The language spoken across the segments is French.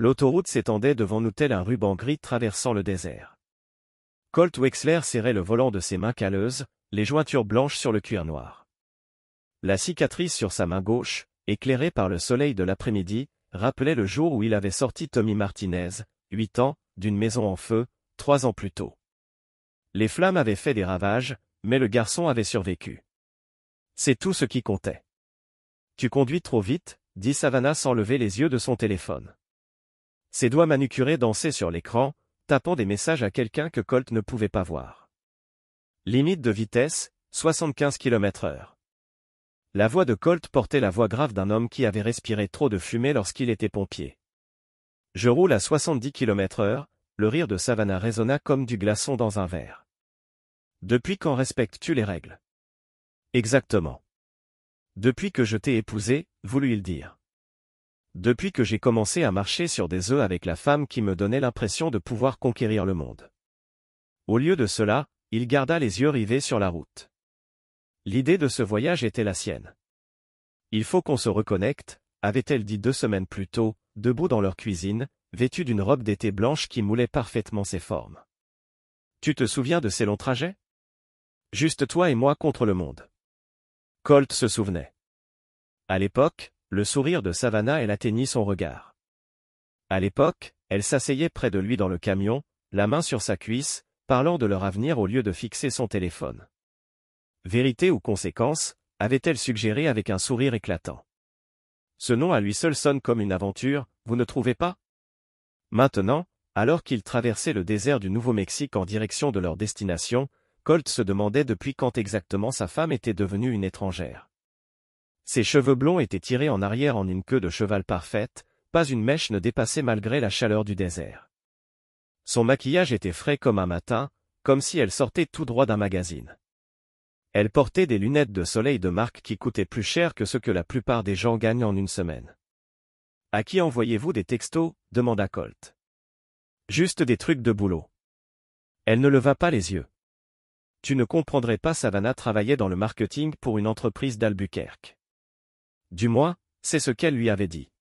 L'autoroute s'étendait devant nous tel un ruban gris traversant le désert. Colt Wexler serrait le volant de ses mains calleuses, les jointures blanches sur le cuir noir. La cicatrice sur sa main gauche, éclairée par le soleil de l'après-midi, rappelait le jour où il avait sorti Tommy Martinez, 8 ans, d'une maison en feu, 3 ans plus tôt. Les flammes avaient fait des ravages, mais le garçon avait survécu. C'est tout ce qui comptait. Tu conduis trop vite, dit Savannah sans lever les yeux de son téléphone. Ses doigts manucurés dansaient sur l'écran, tapant des messages à quelqu'un que Colt ne pouvait pas voir. Limite de vitesse, 75 km/h. La voix de Colt portait la voix grave d'un homme qui avait respiré trop de fumée lorsqu'il était pompier. Je roule à 70 km/h, le rire de Savannah résonna comme du glaçon dans un verre. Depuis quand respectes-tu les règles? Exactement. Depuis que je t'ai épousé, voulut-il dire. Depuis que j'ai commencé à marcher sur des œufs avec la femme qui me donnait l'impression de pouvoir conquérir le monde. Au lieu de cela, il garda les yeux rivés sur la route. L'idée de ce voyage était la sienne. Il faut qu'on se reconnecte, avait-elle dit 2 semaines plus tôt, debout dans leur cuisine, vêtue d'une robe d'été blanche qui moulait parfaitement ses formes. Tu te souviens de ces longs trajets? Juste toi et moi contre le monde. Colt se souvenait. À l'époque, le sourire de Savannah elle atteignit son regard. À l'époque, elle s'asseyait près de lui dans le camion, la main sur sa cuisse, parlant de leur avenir au lieu de fixer son téléphone. Vérité ou conséquence, avait-elle suggéré avec un sourire éclatant. Ce nom à lui seul sonne comme une aventure, vous ne trouvez pas? Maintenant, alors qu'ils traversaient le désert du Nouveau-Mexique en direction de leur destination, Colt se demandait depuis quand exactement sa femme était devenue une étrangère. Ses cheveux blonds étaient tirés en arrière en une queue de cheval parfaite, pas une mèche ne dépassait malgré la chaleur du désert. Son maquillage était frais comme un matin, comme si elle sortait tout droit d'un magazine. Elle portait des lunettes de soleil de marque qui coûtaient plus cher que ce que la plupart des gens gagnent en une semaine. « À qui envoyez-vous des textos ?» demanda Colt. « Juste des trucs de boulot. » Elle ne leva pas les yeux. Tu ne comprendrais pas, Savannah travaillait dans le marketing pour une entreprise d'Albuquerque. Du moins, c'est ce qu'elle lui avait dit.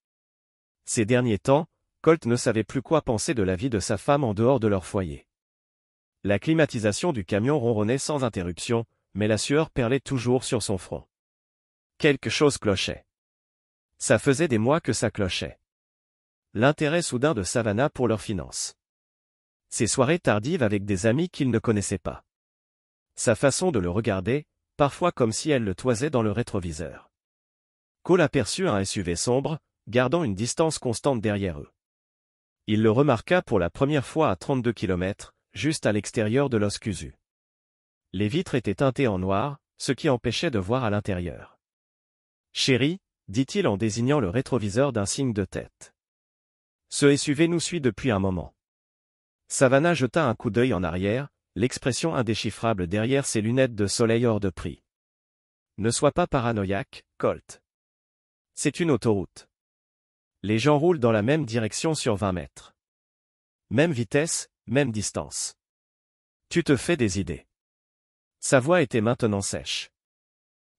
Ces derniers temps, Colt ne savait plus quoi penser de la vie de sa femme en dehors de leur foyer. La climatisation du camion ronronnait sans interruption, mais la sueur perlait toujours sur son front. Quelque chose clochait. Ça faisait des mois que ça clochait. L'intérêt soudain de Savannah pour leurs finances. Ses soirées tardives avec des amis qu'il ne connaissait pas. Sa façon de le regarder, parfois comme si elle le toisait dans le rétroviseur. Cole aperçut un SUV sombre, gardant une distance constante derrière eux. Il le remarqua pour la première fois à 32 km, juste à l'extérieur de Los Cusu. Les vitres étaient teintées en noir, ce qui empêchait de voir à l'intérieur. « Chérie », dit-il en désignant le rétroviseur d'un signe de tête. Ce SUV nous suit depuis un moment. Savannah jeta un coup d'œil en arrière, l'expression indéchiffrable derrière ses lunettes de soleil hors de prix. Ne sois pas paranoïaque, Colt. C'est une autoroute. Les gens roulent dans la même direction sur 20 mètres. Même vitesse, même distance. Tu te fais des idées. Sa voix était maintenant sèche.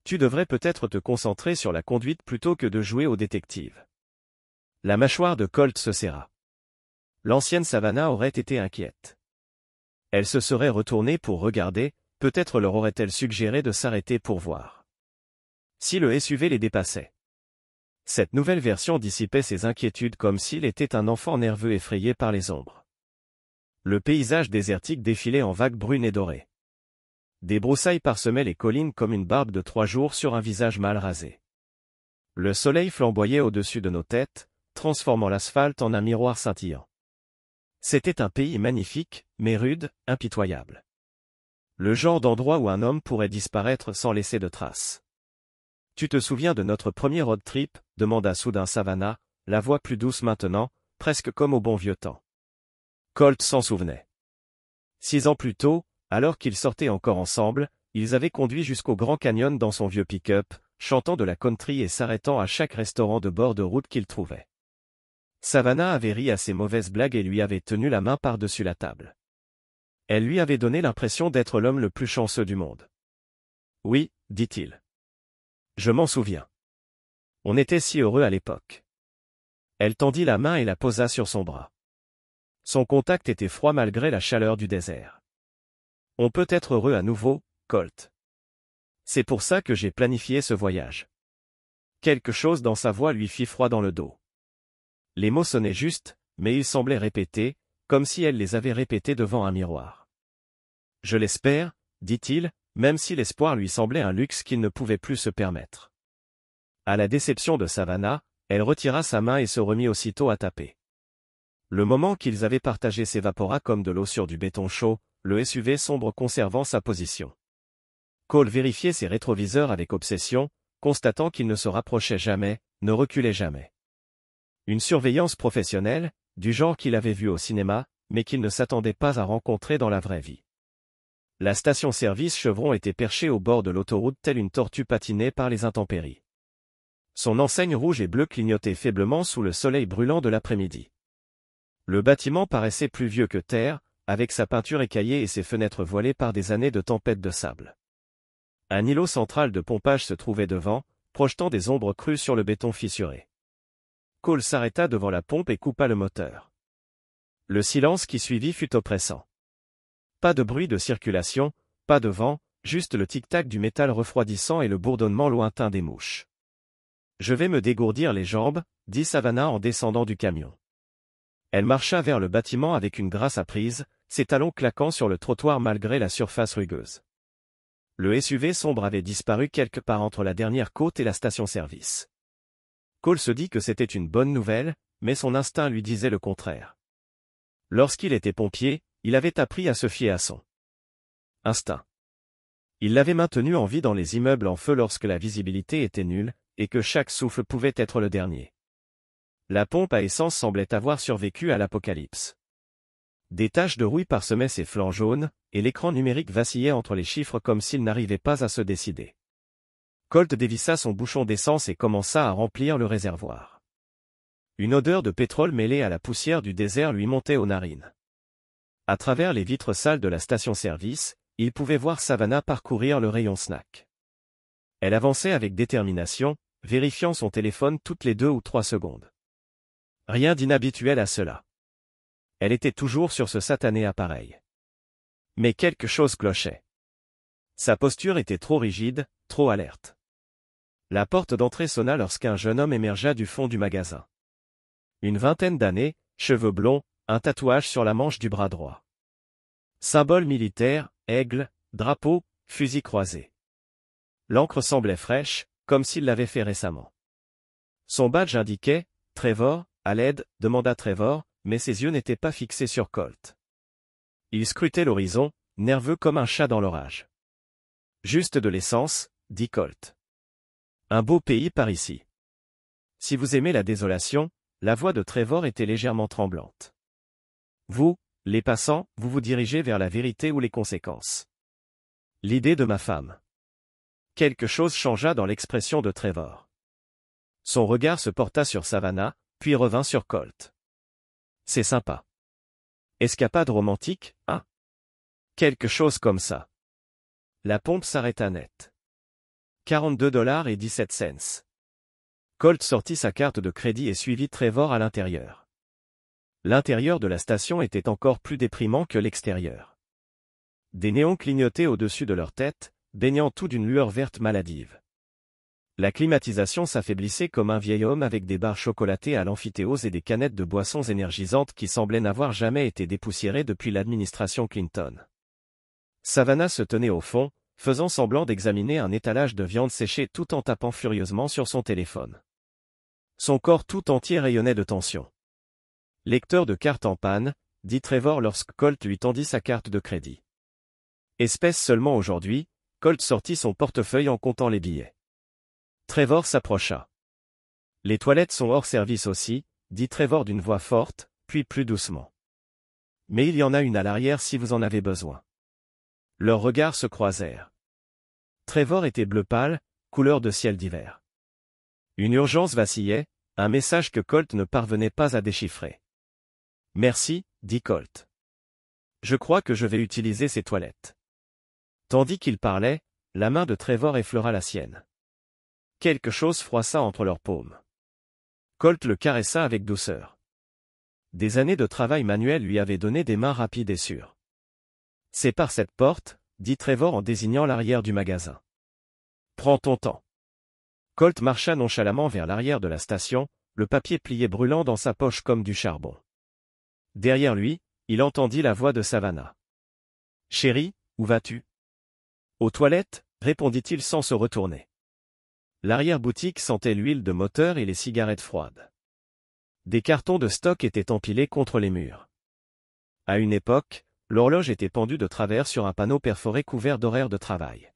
Tu devrais peut-être te concentrer sur la conduite plutôt que de jouer au détective. La mâchoire de Colt se serra. L'ancienne Savannah aurait été inquiète. Elle se serait retournée pour regarder, peut-être leur aurait-elle suggéré de s'arrêter pour voir. Si le SUV les dépassait. Cette nouvelle version dissipait ses inquiétudes comme s'il était un enfant nerveux effrayé par les ombres. Le paysage désertique défilait en vagues brunes et dorées. Des broussailles parsemaient les collines comme une barbe de 3 jours sur un visage mal rasé. Le soleil flamboyait au-dessus de nos têtes, transformant l'asphalte en un miroir scintillant. C'était un pays magnifique, mais rude, impitoyable. Le genre d'endroit où un homme pourrait disparaître sans laisser de traces. Tu te souviens de notre premier road trip, demanda soudain Savannah, la voix plus douce maintenant, presque comme au bon vieux temps. Colt s'en souvenait. 6 ans plus tôt, alors qu'ils sortaient encore ensemble, ils avaient conduit jusqu'au Grand Canyon dans son vieux pick-up, chantant de la country et s'arrêtant à chaque restaurant de bord de route qu'ils trouvaient. Savannah avait ri à ses mauvaises blagues et lui avait tenu la main par-dessus la table. Elle lui avait donné l'impression d'être l'homme le plus chanceux du monde. Oui, dit-il. Je m'en souviens. On était si heureux à l'époque. Elle tendit la main et la posa sur son bras. Son contact était froid malgré la chaleur du désert. On peut être heureux à nouveau, Colt. C'est pour ça que j'ai planifié ce voyage. Quelque chose dans sa voix lui fit froid dans le dos. Les mots sonnaient justes, mais ils semblaient répétés, comme si elle les avait répétés devant un miroir. Je l'espère, dit-il, même si l'espoir lui semblait un luxe qu'il ne pouvait plus se permettre. À la déception de Savannah, elle retira sa main et se remit aussitôt à taper. Le moment qu'ils avaient partagé s'évapora comme de l'eau sur du béton chaud, le SUV sombre conservant sa position. Cole vérifiait ses rétroviseurs avec obsession, constatant qu'il ne se rapprochait jamais, ne reculait jamais. Une surveillance professionnelle, du genre qu'il avait vu au cinéma, mais qu'il ne s'attendait pas à rencontrer dans la vraie vie. La station-service Chevron était perchée au bord de l'autoroute telle une tortue patinée par les intempéries. Son enseigne rouge et bleue clignotait faiblement sous le soleil brûlant de l'après-midi. Le bâtiment paraissait plus vieux que terre, avec sa peinture écaillée et ses fenêtres voilées par des années de tempêtes de sable. Un îlot central de pompage se trouvait devant, projetant des ombres crues sur le béton fissuré. Cole s'arrêta devant la pompe et coupa le moteur. Le silence qui suivit fut oppressant. Pas de bruit de circulation, pas de vent, juste le tic-tac du métal refroidissant et le bourdonnement lointain des mouches. « Je vais me dégourdir les jambes », dit Savannah en descendant du camion. Elle marcha vers le bâtiment avec une grâce apprise, ses talons claquant sur le trottoir malgré la surface rugueuse. Le SUV sombre avait disparu quelque part entre la dernière côte et la station-service. Cole se dit que c'était une bonne nouvelle, mais son instinct lui disait le contraire. Lorsqu'il était pompier, il avait appris à se fier à son instinct. Il l'avait maintenu en vie dans les immeubles en feu lorsque la visibilité était nulle, et que chaque souffle pouvait être le dernier. La pompe à essence semblait avoir survécu à l'apocalypse. Des taches de rouille parsemaient ses flancs jaunes, et l'écran numérique vacillait entre les chiffres comme s'il n'arrivait pas à se décider. Colt dévissa son bouchon d'essence et commença à remplir le réservoir. Une odeur de pétrole mêlée à la poussière du désert lui montait aux narines. À travers les vitres sales de la station-service, il pouvait voir Savannah parcourir le rayon snack. Elle avançait avec détermination, vérifiant son téléphone toutes les 2 ou 3 secondes. Rien d'inhabituel à cela. Elle était toujours sur ce satané appareil. Mais quelque chose clochait. Sa posture était trop rigide, trop alerte. La porte d'entrée sonna lorsqu'un jeune homme émergea du fond du magasin. Une vingtaine d'années, cheveux blonds, un tatouage sur la manche du bras droit. Symbole militaire, aigle, drapeau, fusil croisé. L'encre semblait fraîche, comme s'il l'avait fait récemment. Son badge indiquait « Trevor, à l'aide », demanda Trevor, mais ses yeux n'étaient pas fixés sur Colt. Il scrutait l'horizon, nerveux comme un chat dans l'orage. « Juste de l'essence », dit Colt. « Un beau pays par ici. » Si vous aimez la désolation, la voix de Trevor était légèrement tremblante. Vous, les passants, vous vous dirigez vers la vérité ou les conséquences. L'idée de ma femme. Quelque chose changea dans l'expression de Trevor. Son regard se porta sur Savannah, puis revint sur Colt. C'est sympa. Escapade romantique, hein? Quelque chose comme ça. La pompe s'arrêta net. 42,17 $. Colt sortit sa carte de crédit et suivit Trevor à l'intérieur. L'intérieur de la station était encore plus déprimant que l'extérieur. Des néons clignotaient au-dessus de leur tête, baignant tout d'une lueur verte maladive. La climatisation s'affaiblissait comme un vieil homme avec des barres chocolatées à l'amphithéose et des canettes de boissons énergisantes qui semblaient n'avoir jamais été dépoussiérées depuis l'administration Clinton. Savannah se tenait au fond, faisant semblant d'examiner un étalage de viande séchée tout en tapant furieusement sur son téléphone. Son corps tout entier rayonnait de tension. « Lecteur de carte en panne », dit Trevor lorsque Colt lui tendit sa carte de crédit. Espèce seulement aujourd'hui, Colt sortit son portefeuille en comptant les billets. Trevor s'approcha. « Les toilettes sont hors service aussi », dit Trevor d'une voix forte, puis plus doucement. « Mais il y en a une à l'arrière si vous en avez besoin. » Leurs regards se croisèrent. Trevor était bleu pâle, couleur de ciel d'hiver. Une urgence vacillait, un message que Colt ne parvenait pas à déchiffrer. « Merci », dit Colt. « Je crois que je vais utiliser ces toilettes. » Tandis qu'il parlait, la main de Trevor effleura la sienne. Quelque chose froissa entre leurs paumes. Colt le caressa avec douceur. Des années de travail manuel lui avaient donné des mains rapides et sûres. C'est par cette porte, dit Trevor en désignant l'arrière du magasin. Prends ton temps. Colt marcha nonchalamment vers l'arrière de la station, le papier plié brûlant dans sa poche comme du charbon. Derrière lui, il entendit la voix de Savannah. « Chérie, où vas-tu » ?« Aux toilettes » répondit-il sans se retourner. L'arrière-boutique sentait l'huile de moteur et les cigarettes froides. Des cartons de stock étaient empilés contre les murs. À une époque, l'horloge était pendue de travers sur un panneau perforé couvert d'horaires de travail.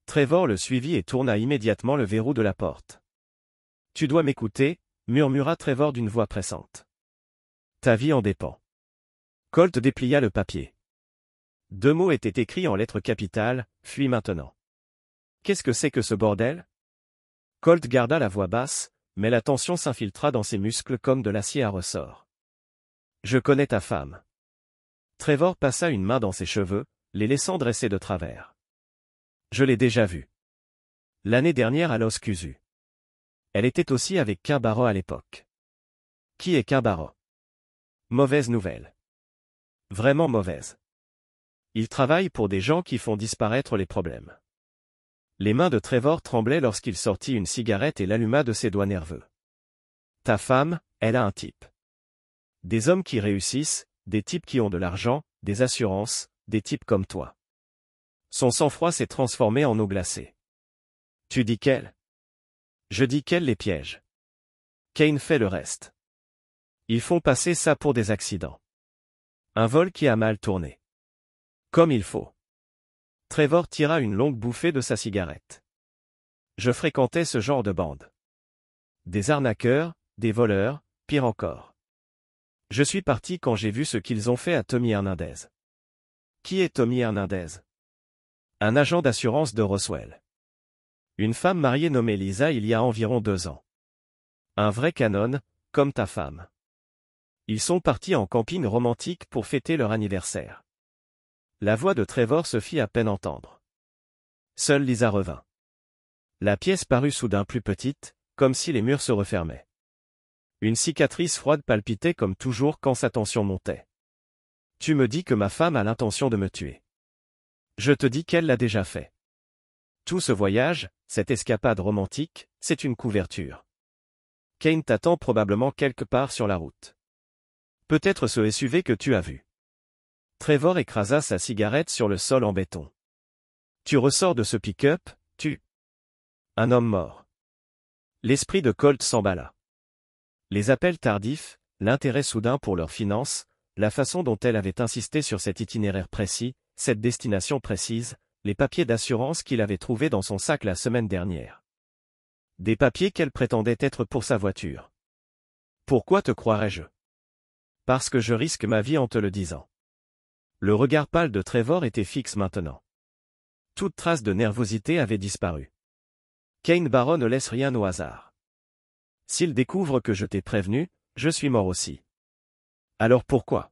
Trevor le suivit et tourna immédiatement le verrou de la porte. « Tu dois m'écouter » murmura Trevor d'une voix pressante. « Ta vie en dépend. » Colt déplia le papier. 2 mots étaient écrits en lettres capitales, « Fuis maintenant ». Qu'est-ce que c'est que ce bordel ? Colt garda la voix basse, mais la tension s'infiltra dans ses muscles comme de l'acier à ressort. « Je connais ta femme. » Trevor passa une main dans ses cheveux, les laissant dresser de travers. « Je l'ai déjà vue. L'année dernière à Los Cusu. Elle était aussi avec Quint Barrow à l'époque. » Qui est Quint Barrow ? Mauvaise nouvelle. Vraiment mauvaise. Il travaille pour des gens qui font disparaître les problèmes. Les mains de Trevor tremblaient lorsqu'il sortit une cigarette et l'alluma de ses doigts nerveux. Ta femme, elle a un type. Des hommes qui réussissent, des types qui ont de l'argent, des assurances, des types comme toi. Son sang-froid s'est transformé en eau glacée. Tu dis qu'elle ? Je dis qu'elle les piège. Kane fait le reste. Ils font passer ça pour des accidents. Un vol qui a mal tourné. Comme il faut. Trevor tira une longue bouffée de sa cigarette. Je fréquentais ce genre de bande. Des arnaqueurs, des voleurs, pire encore. Je suis parti quand j'ai vu ce qu'ils ont fait à Tommy Hernandez. Qui est Tommy Hernandez ? Un agent d'assurance de Roswell. Une femme mariée nommée Lisa il y a environ 2 ans. Un vrai canon, comme ta femme. Ils sont partis en camping romantique pour fêter leur anniversaire. La voix de Trevor se fit à peine entendre. Seule Lisa revint. La pièce parut soudain plus petite, comme si les murs se refermaient. Une cicatrice froide palpitait comme toujours quand sa tension montait. Tu me dis que ma femme a l'intention de me tuer. Je te dis qu'elle l'a déjà fait. Tout ce voyage, cette escapade romantique, c'est une couverture. Kane t'attend probablement quelque part sur la route. Peut-être ce SUV que tu as vu. Trevor écrasa sa cigarette sur le sol en béton. Tu ressors de ce pick-up, tu. Un homme mort. L'esprit de Colt s'emballa. Les appels tardifs, l'intérêt soudain pour leurs finances, la façon dont elle avait insisté sur cet itinéraire précis, cette destination précise, les papiers d'assurance qu'il avait trouvés dans son sac la semaine dernière. Des papiers qu'elle prétendait être pour sa voiture. Pourquoi te croirais-je ? Parce que je risque ma vie en te le disant. Le regard pâle de Trevor était fixe maintenant. Toute trace de nervosité avait disparu. Kane Barrow ne laisse rien au hasard. S'il découvre que je t'ai prévenu, je suis mort aussi. Alors pourquoi ?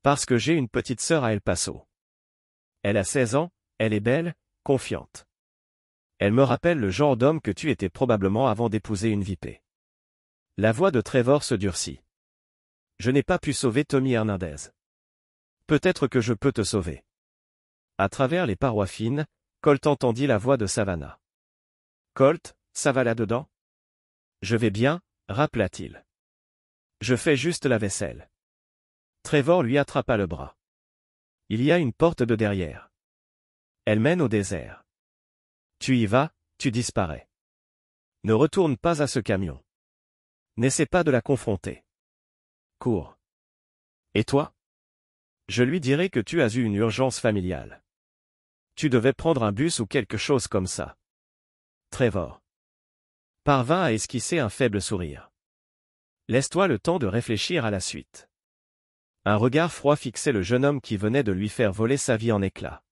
Parce que j'ai une petite sœur à El Paso. Elle a 16 ans, elle est belle, confiante. Elle me rappelle le genre d'homme que tu étais probablement avant d'épouser une vipée. La voix de Trevor se durcit. Je n'ai pas pu sauver Tommy Hernandez. Peut-être que je peux te sauver. À travers les parois fines, Colt entendit la voix de Savannah. Colt, ça va là-dedans ? Je vais bien, rappela-t-il. Je fais juste la vaisselle. Trevor lui attrapa le bras. Il y a une porte de derrière. Elle mène au désert. Tu y vas, tu disparais. Ne retourne pas à ce camion. N'essaie pas de la confronter. Cours. Et toi ? Je lui dirai que tu as eu une urgence familiale. Tu devais prendre un bus ou quelque chose comme ça. Trevor parvint à esquisser un faible sourire. Laisse-toi le temps de réfléchir à la suite. Un regard froid fixait le jeune homme qui venait de lui faire voler sa vie en éclats.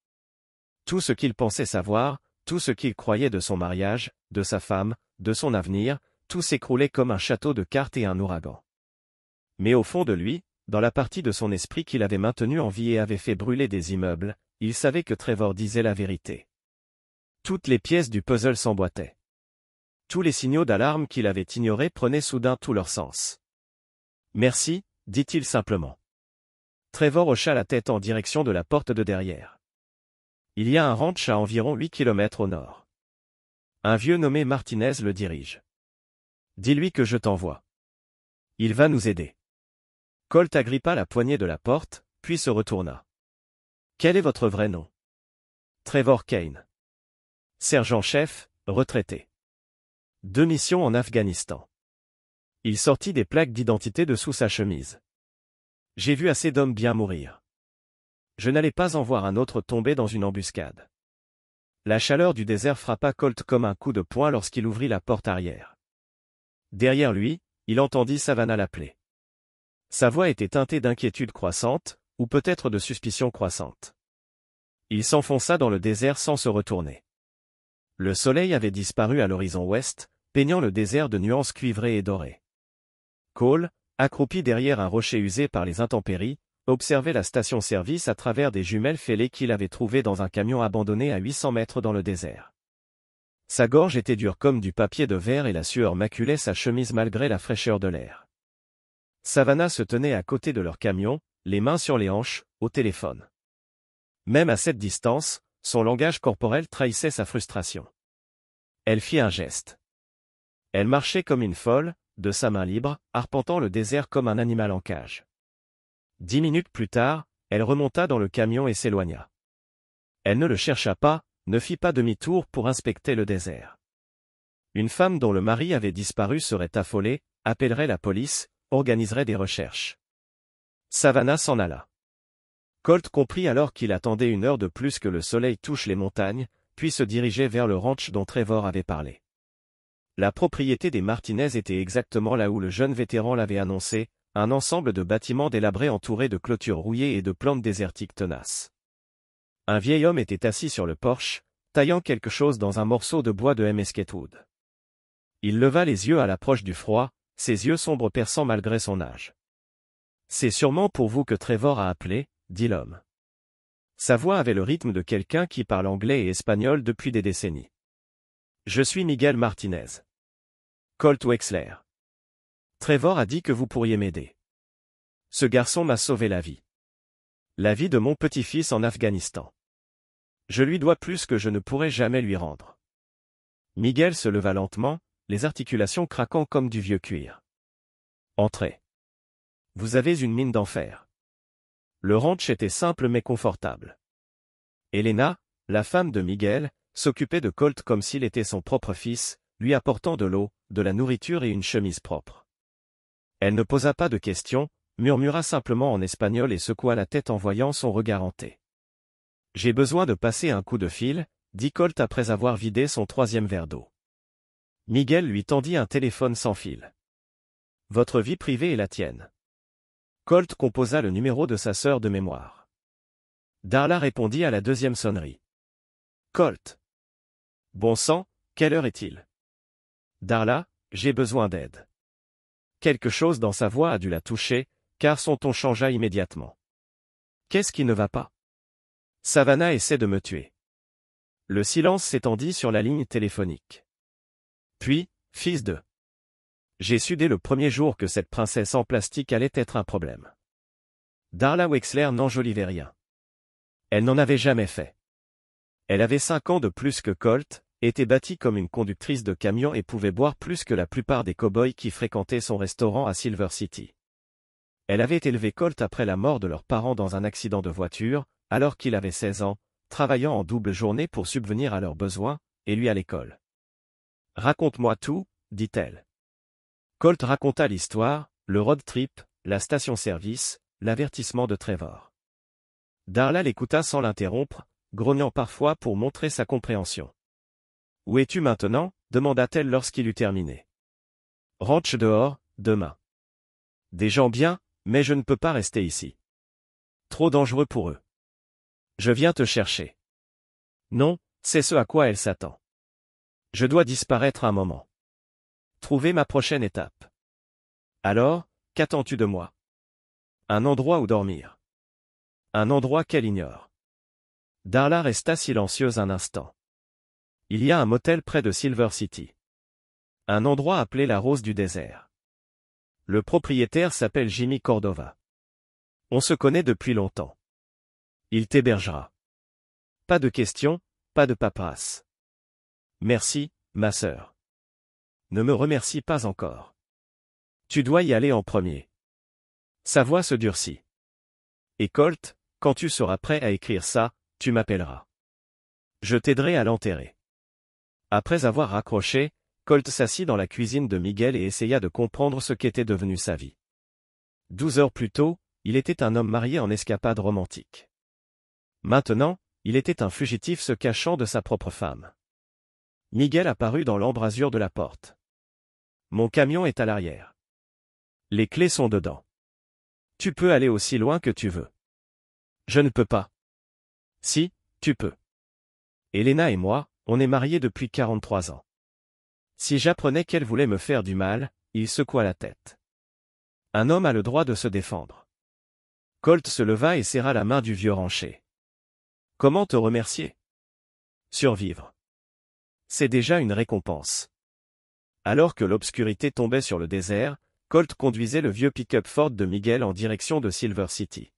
Tout ce qu'il pensait savoir, tout ce qu'il croyait de son mariage, de sa femme, de son avenir, tout s'écroulait comme un château de cartes et un ouragan. Mais au fond de lui, dans la partie de son esprit qu'il avait maintenue en vie et avait fait brûler des immeubles, il savait que Trevor disait la vérité. Toutes les pièces du puzzle s'emboîtaient. Tous les signaux d'alarme qu'il avait ignorés prenaient soudain tout leur sens. Merci, dit-il simplement. Trevor hocha la tête en direction de la porte de derrière. Il y a un ranch à environ 8 kilomètres au nord. Un vieux nommé Martinez le dirige. Dis-lui que je t'envoie. Il va nous aider. Colt agrippa la poignée de la porte, puis se retourna. Quel est votre vrai nom? Trevor Kane. Sergent-chef, retraité. 2 missions en Afghanistan. Il sortit des plaques d'identité de sous sa chemise. J'ai vu assez d'hommes bien mourir. Je n'allais pas en voir un autre tomber dans une embuscade. La chaleur du désert frappa Colt comme un coup de poing lorsqu'il ouvrit la porte arrière. Derrière lui, il entendit Savannah l'appeler. Sa voix était teintée d'inquiétude croissante, ou peut-être de suspicion croissante. Il s'enfonça dans le désert sans se retourner. Le soleil avait disparu à l'horizon ouest, peignant le désert de nuances cuivrées et dorées. Cole, accroupi derrière un rocher usé par les intempéries, observait la station-service à travers des jumelles fêlées qu'il avait trouvées dans un camion abandonné à 800 mètres dans le désert. Sa gorge était dure comme du papier de verre et la sueur maculait sa chemise malgré la fraîcheur de l'air. Savannah se tenait à côté de leur camion, les mains sur les hanches, au téléphone. Même à cette distance, son langage corporel trahissait sa frustration. Elle fit un geste. Elle marchait comme une folle, de sa main libre, arpentant le désert comme un animal en cage. 10 minutes plus tard, elle remonta dans le camion et s'éloigna. Elle ne le chercha pas, ne fit pas demi-tour pour inspecter le désert. Une femme dont le mari avait disparu serait affolée, appellerait la police, organiserait des recherches. Savannah s'en alla. Colt comprit alors qu'il attendait 1 heure de plus que le soleil touche les montagnes, puis se dirigeait vers le ranch dont Trevor avait parlé. La propriété des Martinez était exactement là où le jeune vétéran l'avait annoncé, un ensemble de bâtiments délabrés entourés de clôtures rouillées et de plantes désertiques tenaces. Un vieil homme était assis sur le porche, taillant quelque chose dans un morceau de bois de mesquite-wood. Il leva les yeux à l'approche du froid, ses yeux sombres perçants malgré son âge. « C'est sûrement pour vous que Trevor a appelé » dit l'homme. Sa voix avait le rythme de quelqu'un qui parle anglais et espagnol depuis des décennies. « Je suis Miguel Martinez. Colt Wexler. Trevor a dit que vous pourriez m'aider. Ce garçon m'a sauvé la vie. La vie de mon petit-fils en Afghanistan. Je lui dois plus que je ne pourrai jamais lui rendre. » Miguel se leva lentement, les articulations craquant comme du vieux cuir. « Entrez. Vous avez une mine d'enfer. » Le ranch était simple mais confortable. Elena, la femme de Miguel, s'occupait de Colt comme s'il était son propre fils, lui apportant de l'eau, de la nourriture et une chemise propre. Elle ne posa pas de questions, murmura simplement en espagnol et secoua la tête en voyant son regard hanté. « J'ai besoin de passer un coup de fil, » dit Colt après avoir vidé son 3e verre d'eau. Miguel lui tendit un téléphone sans fil. « Votre vie privée est la tienne. » Colt composa le numéro de sa sœur de mémoire. Darla répondit à la 2e sonnerie. « Colt. Bon sang, quelle heure est-il? » Darla, j'ai besoin d'aide. Quelque chose dans sa voix a dû la toucher, car son ton changea immédiatement. Qu'est-ce qui ne va pas? Savannah essaie de me tuer. Le silence s'étendit sur la ligne téléphonique. Puis, fils de... J'ai su dès le premier jour que cette princesse en plastique allait être un problème. Darla Wexler n'enjolivait rien. Elle n'en avait jamais fait. Elle avait 5 ans de plus que Colt, était bâtie comme une conductrice de camion et pouvait boire plus que la plupart des cow-boys qui fréquentaient son restaurant à Silver City. Elle avait élevé Colt après la mort de leurs parents dans un accident de voiture, alors qu'il avait 16 ans, travaillant en double journée pour subvenir à leurs besoins, et lui à l'école. « Raconte-moi tout, dit-elle. Colt raconta l'histoire, le road trip, la station-service, l'avertissement de Trevor. Darla l'écouta sans l'interrompre, grognant parfois pour montrer sa compréhension. « Où es-tu maintenant » demanda-t-elle lorsqu'il eut terminé. « Ranch dehors, demain. Des gens bien, mais je ne peux pas rester ici. Trop dangereux pour eux. Je viens te chercher. » Non, c'est ce à quoi elle s'attend. Je dois disparaître un moment. Trouver ma prochaine étape. Alors, qu'attends-tu de moi? Un endroit où dormir. Un endroit qu'elle ignore. Darla resta silencieuse un instant. Il y a un motel près de Silver City. Un endroit appelé la Rose du désert. Le propriétaire s'appelle Jimmy Cordova. On se connaît depuis longtemps. Il t'hébergera. Pas de questions, pas de paperasse. Merci, ma sœur. Ne me remercie pas encore. Tu dois y aller en premier. Sa voix se durcit. Et Colt, quand tu seras prêt à écrire ça, tu m'appelleras. Je t'aiderai à l'enterrer. Après avoir raccroché, Colt s'assit dans la cuisine de Miguel et essaya de comprendre ce qu'était devenu sa vie. 12 heures plus tôt, il était un homme marié en escapade romantique. Maintenant, il était un fugitif se cachant de sa propre femme. Miguel apparut dans l'embrasure de la porte. Mon camion est à l'arrière. Les clés sont dedans. Tu peux aller aussi loin que tu veux. Je ne peux pas. Si, tu peux. Elena et moi, on est mariés depuis 43 ans. Si j'apprenais qu'elle voulait me faire du mal, il secoua la tête. Un homme a le droit de se défendre. Colt se leva et serra la main du vieux rancher. Comment te remercier? Survivre. C'est déjà une récompense. Alors que l'obscurité tombait sur le désert, Colt conduisait le vieux pick-up Ford de Miguel en direction de Silver City.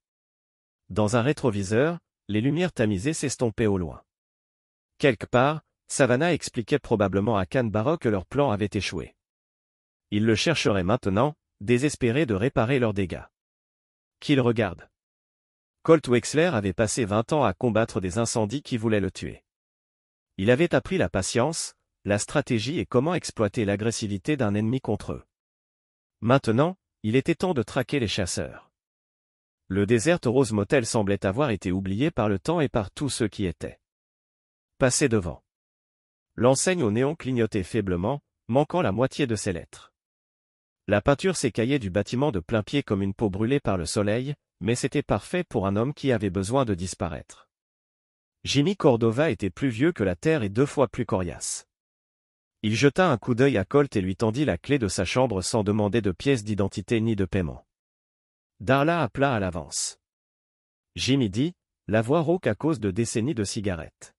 Dans un rétroviseur, les lumières tamisées s'estompaient au loin. Quelque part, Savannah expliquait probablement à Canberra que leur plan avait échoué. Ils le chercheraient maintenant, désespérés de réparer leurs dégâts. Qu'ils regardent. Colt Wexler avait passé 20 ans à combattre des incendies qui voulaient le tuer. Il avait appris la patience, la stratégie et comment exploiter l'agressivité d'un ennemi contre eux. Maintenant, il était temps de traquer les chasseurs. Le Desert Rose Motel semblait avoir été oublié par le temps et par tous ceux qui étaient passés devant. L'enseigne au néon clignotait faiblement, manquant la moitié de ses lettres. La peinture s'écaillait du bâtiment de plein pied comme une peau brûlée par le soleil, mais c'était parfait pour un homme qui avait besoin de disparaître. Jimmy Cordova était plus vieux que la terre et 2 fois plus coriace. Il jeta un coup d'œil à Colt et lui tendit la clé de sa chambre sans demander de pièces d'identité ni de paiement. Darla appela à l'avance. Jimmy dit, la voix rauque à cause de décennies de cigarettes.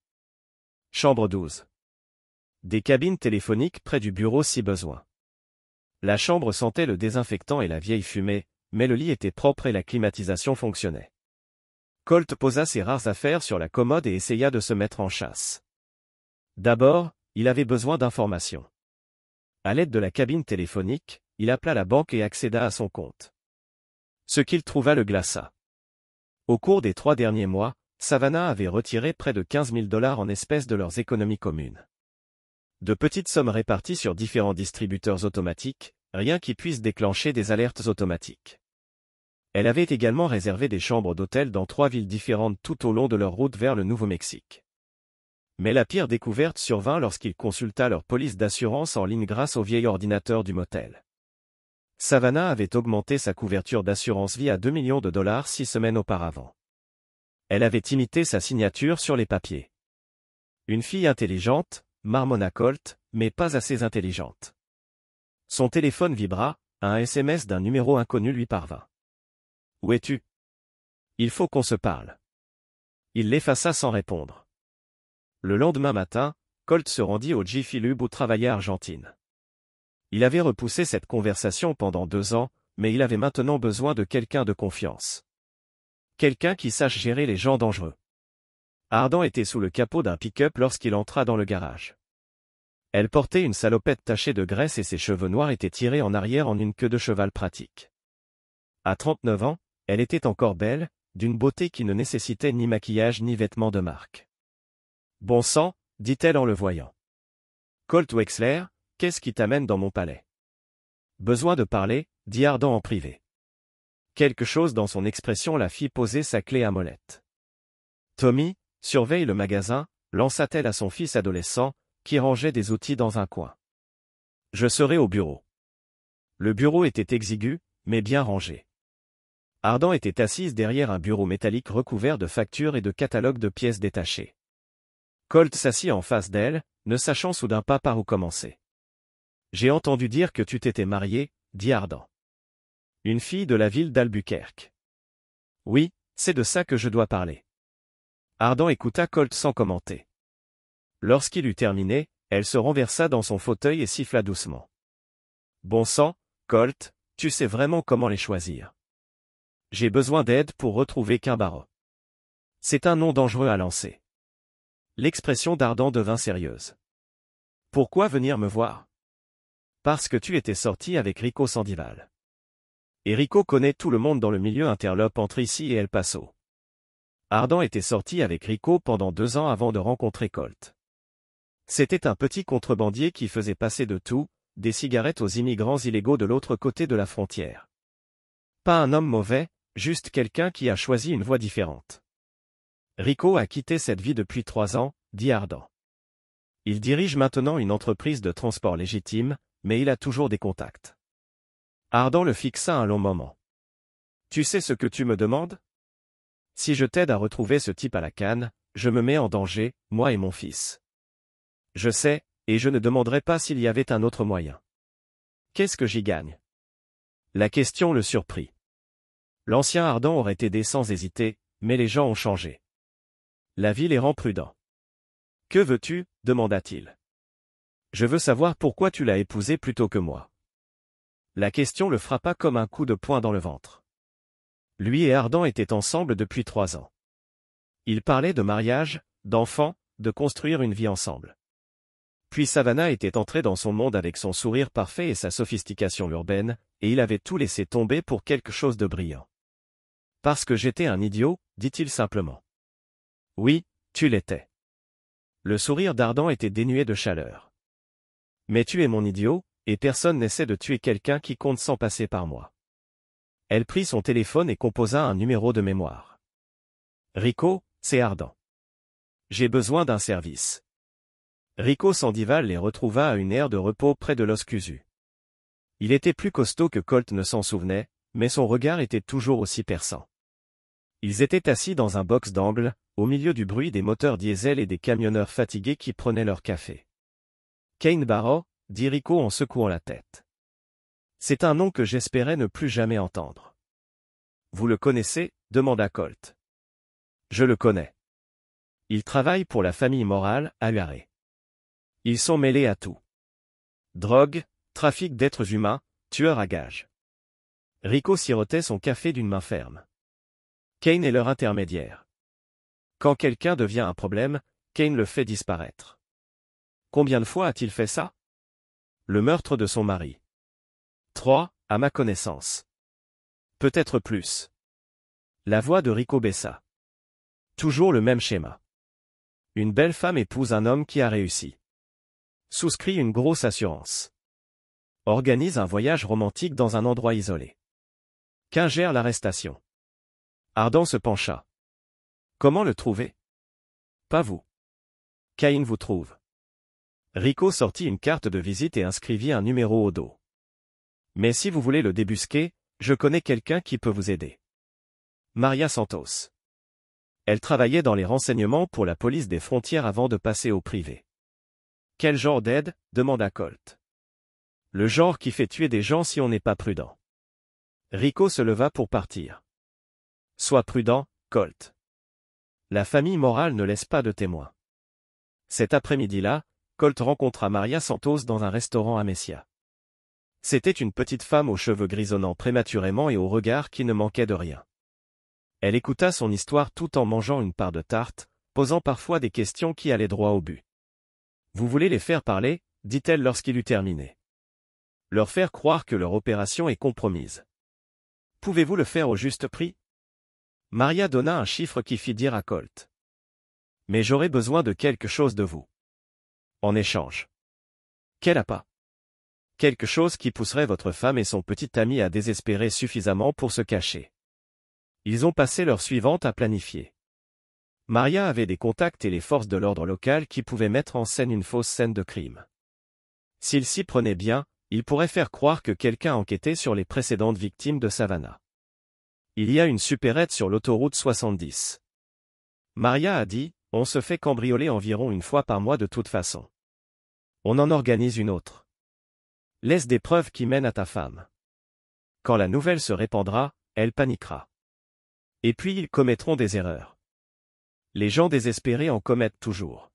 Chambre 12. Des cabines téléphoniques près du bureau si besoin. La chambre sentait le désinfectant et la vieille fumée, mais le lit était propre et la climatisation fonctionnait. Colt posa ses rares affaires sur la commode et essaya de se mettre en chasse. D'abord, il avait besoin d'informations. À l'aide de la cabine téléphonique, il appela la banque et accéda à son compte. Ce qu'il trouva le glaça. Au cours des 3 derniers mois, Savannah avait retiré près de 15 000 $ en espèces de leurs économies communes. De petites sommes réparties sur différents distributeurs automatiques, rien qui puisse déclencher des alertes automatiques. Elle avait également réservé des chambres d'hôtel dans 3 villes différentes tout au long de leur route vers le Nouveau-Mexique. Mais la pire découverte survint lorsqu'il consulta leur police d'assurance en ligne grâce au vieil ordinateur du motel. Savannah avait augmenté sa couverture d'assurance vie à 2 millions de $ 6 semaines auparavant. Elle avait imité sa signature sur les papiers. Une fille intelligente, marmonna Colt, mais pas assez intelligente. Son téléphone vibra, un SMS d'un numéro inconnu lui parvint. Où es-tu? Il faut qu'on se parle. Il l'effaça sans répondre. Le lendemain matin, Colt se rendit au Jiffy Lube où travaillait Argentine. Il avait repoussé cette conversation pendant 2 ans, mais il avait maintenant besoin de quelqu'un de confiance. Quelqu'un qui sache gérer les gens dangereux. Ardan était sous le capot d'un pick-up lorsqu'il entra dans le garage. Elle portait une salopette tachée de graisse et ses cheveux noirs étaient tirés en arrière en une queue de cheval pratique. À 39 ans, elle était encore belle, d'une beauté qui ne nécessitait ni maquillage ni vêtements de marque. Bon sang, dit-elle en le voyant. Colt Wexler, qu'est-ce qui t'amène dans mon palais? Besoin de parler, dit Ardan en privé. Quelque chose dans son expression la fit poser sa clé à molette. Tommy, surveille le magasin, lança-t-elle à son fils adolescent, qui rangeait des outils dans un coin. Je serai au bureau. Le bureau était exigu, mais bien rangé. Ardan était assise derrière un bureau métallique recouvert de factures et de catalogues de pièces détachées. Colt s'assit en face d'elle, ne sachant soudain pas par où commencer. J'ai entendu dire que tu t'étais marié, dit Ardan. Une fille de la ville d'Albuquerque. Oui, c'est de ça que je dois parler. Ardan écouta Colt sans commenter. Lorsqu'il eut terminé, Elle se renversa dans son fauteuil et siffla doucement. Bon sang, Colt, tu sais vraiment comment les choisir. J'ai besoin d'aide pour retrouver Kimbaro. C'est un nom dangereux à lancer. L'expression d'Ardan devint sérieuse. Pourquoi venir me voir? Parce que tu étais sorti avec Rico Sandival. Et Rico connaît tout le monde dans le milieu interlope entre ici et El Paso. Ardan était sorti avec Rico pendant 2 ans avant de rencontrer Colt. C'était un petit contrebandier qui faisait passer de tout, des cigarettes aux immigrants illégaux de l'autre côté de la frontière. Pas un homme mauvais, juste quelqu'un qui a choisi une voie différente. Rico a quitté cette vie depuis 3 ans, dit Ardan. Il dirige maintenant une entreprise de transport légitime, mais il a toujours des contacts. Ardan le fixa un long moment. Tu sais ce que tu me demandes? Si je t'aide à retrouver ce type à la canne, je me mets en danger, moi et mon fils. Je sais, et je ne demanderai pas s'il y avait un autre moyen. Qu'est-ce que j'y gagne? La question le surprit. L'ancien Ardan aurait aidé sans hésiter, mais les gens ont changé. La vie les rend prudents. Que veux-tu? Demanda-t-il. Je veux savoir pourquoi tu l'as épousée plutôt que moi. La question le frappa comme un coup de poing dans le ventre. Lui et Ardan étaient ensemble depuis 3 ans. Ils parlaient de mariage, d'enfants, de construire une vie ensemble. Puis Savannah était entrée dans son monde avec son sourire parfait et sa sophistication urbaine, et il avait tout laissé tomber pour quelque chose de brillant. Parce que j'étais un idiot, dit-il simplement. Oui, tu l'étais. Le sourire d'Ardan était dénué de chaleur. Mais tu es mon idiot, et personne n'essaie de tuer quelqu'un qui compte sans passer par moi. Elle prit son téléphone et composa un numéro de mémoire. Rico, c'est Ardan. J'ai besoin d'un service. Rico Sandival les retrouva à une aire de repos près de Los Cusu. Il était plus costaud que Colt ne s'en souvenait, mais son regard était toujours aussi perçant. Ils étaient assis dans un box d'angle, au milieu du bruit des moteurs diesel et des camionneurs fatigués qui prenaient leur café. Kane Barrow, dit Rico en secouant la tête. C'est un nom que j'espérais ne plus jamais entendre. Vous le connaissez? Demanda Colt. Je le connais. Il travaille pour la famille Morale, à Uaré. Ils sont mêlés à tout. Drogue, trafic d'êtres humains, tueurs à gages. Rico sirotait son café d'une main ferme. Kane est leur intermédiaire. Quand quelqu'un devient un problème, Kane le fait disparaître. Combien de fois a-t-il fait ça? Le meurtre de son mari. 3, à ma connaissance. Peut-être plus. La voix de Rico baissa. Toujours le même schéma. Une belle femme épouse un homme qui a réussi. Souscrit une grosse assurance. Organise un voyage romantique dans un endroit isolé. Qu'ingère l'arrestation. Ardan se pencha. Comment le trouver? Pas vous. Cain vous trouve. Rico sortit une carte de visite et inscrivit un numéro au dos. Mais si vous voulez le débusquer, je connais quelqu'un qui peut vous aider. Maria Santos. Elle travaillait dans les renseignements pour la police des frontières avant de passer au privé. Quel genre d'aide? Demanda Colt. Le genre qui fait tuer des gens si on n'est pas prudent. Rico se leva pour partir. Sois prudent, Colt. La famille Morale ne laisse pas de témoins. Cet après-midi-là, Colt rencontra Maria Santos dans un restaurant à Messia. C'était une petite femme aux cheveux grisonnants prématurément et au regard qui ne manquait de rien. Elle écouta son histoire tout en mangeant une part de tarte, posant parfois des questions qui allaient droit au but. Vous voulez les faire parler, dit-elle lorsqu'il eut terminé. Leur faire croire que leur opération est compromise. Pouvez-vous le faire au juste prix? Maria donna un chiffre qui fit dire à Colt. Mais j'aurai besoin de quelque chose de vous. En échange. Quel appât? Quelque chose qui pousserait votre femme et son petit ami à désespérer suffisamment pour se cacher. Ils ont passé l'heure suivante à planifier. Maria avait des contacts et les forces de l'ordre local qui pouvaient mettre en scène une fausse scène de crime. S'ils s'y prenaient bien, ils pourraient faire croire que quelqu'un enquêtait sur les précédentes victimes de Savannah. Il y a une supérette sur l'autoroute 70. Maria a dit, on se fait cambrioler environ une fois par mois de toute façon. On en organise une autre. Laisse des preuves qui mènent à ta femme. Quand la nouvelle se répandra, elle paniquera. Et puis ils commettront des erreurs. Les gens désespérés en commettent toujours.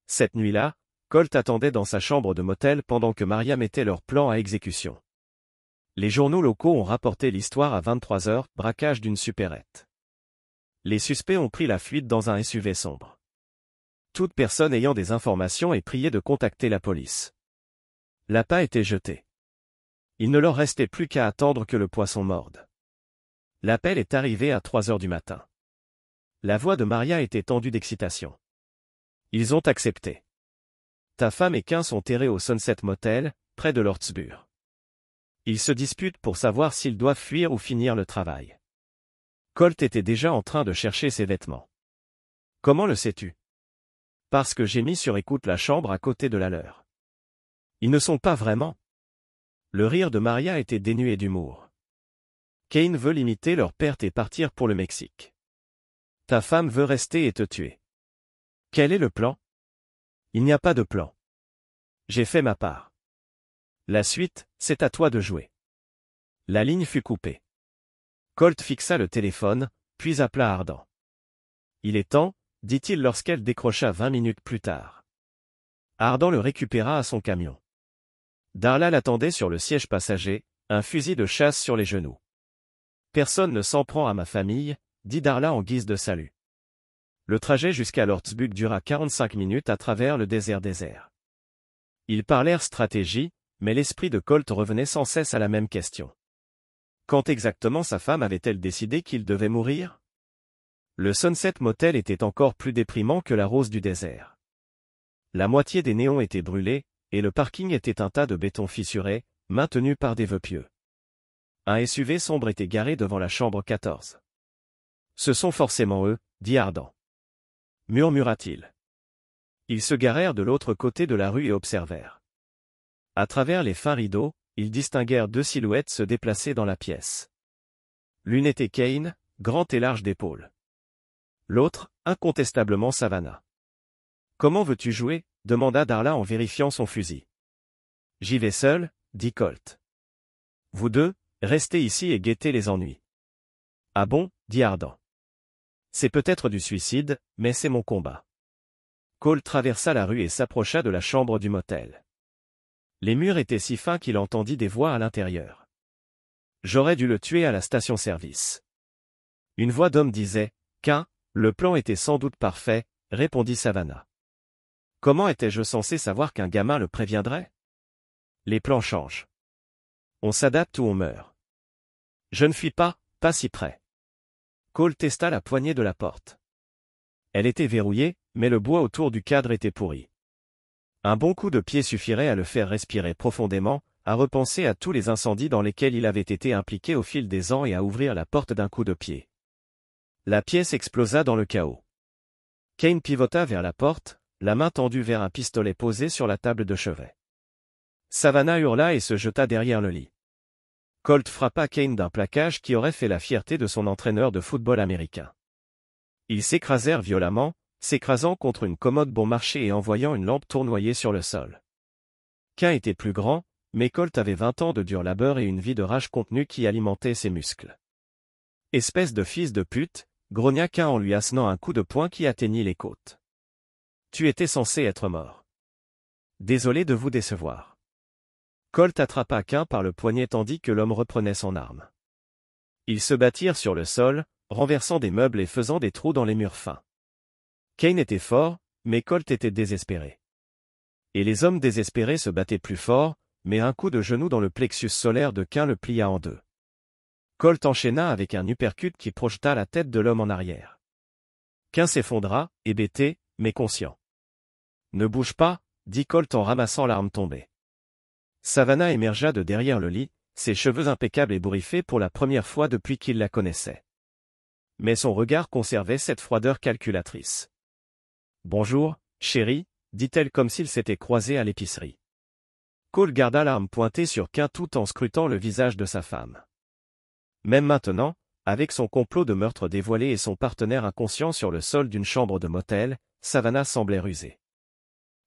Cette nuit-là, Colt attendait dans sa chambre de motel pendant que Maria mettait leur plan à exécution. Les journaux locaux ont rapporté l'histoire à 23 heures, braquage d'une supérette. Les suspects ont pris la fuite dans un SUV sombre. Toute personne ayant des informations est priée de contacter la police. L'appât était jeté. Il ne leur restait plus qu'à attendre que le poisson morde. L'appel est arrivé à 3 heures du matin. La voix de Maria était tendue d'excitation. Ils ont accepté. Ta femme et Quinn sont terrés au Sunset Motel, près de Lordsburg. Ils se disputent pour savoir s'ils doivent fuir ou finir le travail. Colt était déjà en train de chercher ses vêtements. Comment le sais-tu? Parce que j'ai mis sur écoute la chambre à côté de la leur. Ils ne sont pas vraiment. Le rire de Maria était dénué d'humour. Quinn veut limiter leur perte et partir pour le Mexique. Ta femme veut rester et te tuer. Quel est le plan? Il n'y a pas de plan. J'ai fait ma part. La suite, c'est à toi de jouer. La ligne fut coupée. Colt fixa le téléphone, puis appela Ardan. Il est temps, dit-il lorsqu'elle décrocha 20 minutes plus tard. Ardan le récupéra à son camion. Darla l'attendait sur le siège passager, un fusil de chasse sur les genoux. Personne ne s'en prend à ma famille, dit Darla en guise de salut. Le trajet jusqu'à Lordsburg dura 45 minutes à travers le désert. Ils parlèrent stratégie, mais l'esprit de Colt revenait sans cesse à la même question. Quand exactement sa femme avait-elle décidé qu'il devait mourir? Le Sunset Motel était encore plus déprimant que la rose du désert. La moitié des néons étaient brûlés, et le parking était un tas de béton fissuré, maintenu par des vœux pieux. Un SUV sombre était garé devant la chambre 14. Ce sont forcément eux, dit Ardan. Murmura-t-il. Ils se garèrent de l'autre côté de la rue et observèrent. À travers les fins rideaux, ils distinguèrent deux silhouettes se déplacer dans la pièce. L'une était Quinn, grand et large d'épaules. L'autre, incontestablement Savannah. Comment veux-tu jouer? Demanda Darla en vérifiant son fusil. J'y vais seul, dit Colt. Vous deux, restez ici et guettez les ennuis. Ah bon, dit Ardan. C'est peut-être du suicide, mais c'est mon combat. Colt traversa la rue et s'approcha de la chambre du motel. Les murs étaient si fins qu'il entendit des voix à l'intérieur. J'aurais dû le tuer à la station-service. Une voix d'homme disait, Quinn, le plan était sans doute parfait, répondit Savannah. Comment étais-je censé savoir qu'un gamin le préviendrait? Les plans changent. On s'adapte ou on meurt. Je ne fuis pas, pas si près. Colt testa la poignée de la porte. Elle était verrouillée, mais le bois autour du cadre était pourri. Un bon coup de pied suffirait à le faire respirer profondément, à repenser à tous les incendies dans lesquels il avait été impliqué au fil des ans et à ouvrir la porte d'un coup de pied. La pièce explosa dans le chaos. Quinn pivota vers la porte, la main tendue vers un pistolet posé sur la table de chevet. Savannah hurla et se jeta derrière le lit. Colt frappa Quinn d'un plaquage qui aurait fait la fierté de son entraîneur de football américain. Ils s'écrasèrent violemment, s'écrasant contre une commode bon marché et envoyant une lampe tournoyer sur le sol. Quinn était plus grand, mais Colt avait 20 ans de dur labeur et une vie de rage contenue qui alimentait ses muscles. Espèce de fils de pute, grogna Quinn en lui assenant un coup de poing qui atteignit les côtes. Tu étais censé être mort. Désolé de vous décevoir. Colt attrapa Quinn par le poignet tandis que l'homme reprenait son arme. Ils se battirent sur le sol, renversant des meubles et faisant des trous dans les murs fins. Quinn était fort, mais Colt était désespéré. Et les hommes désespérés se battaient plus fort, mais un coup de genou dans le plexus solaire de Quinn le plia en deux. Colt enchaîna avec un uppercut qui projeta la tête de l'homme en arrière. Quinn s'effondra, hébété, mais conscient. Ne bouge pas, dit Colt en ramassant l'arme tombée. Savannah émergea de derrière le lit, ses cheveux impeccables ébouriffés pour la première fois depuis qu'il la connaissait. Mais son regard conservait cette froideur calculatrice. « Bonjour, chérie », dit-elle comme s'ils s'étaient croisés à l'épicerie. Colt garda l'arme pointée sur Quinn tout en scrutant le visage de sa femme. Même maintenant, avec son complot de meurtre dévoilé et son partenaire inconscient sur le sol d'une chambre de motel, Savannah semblait rusée.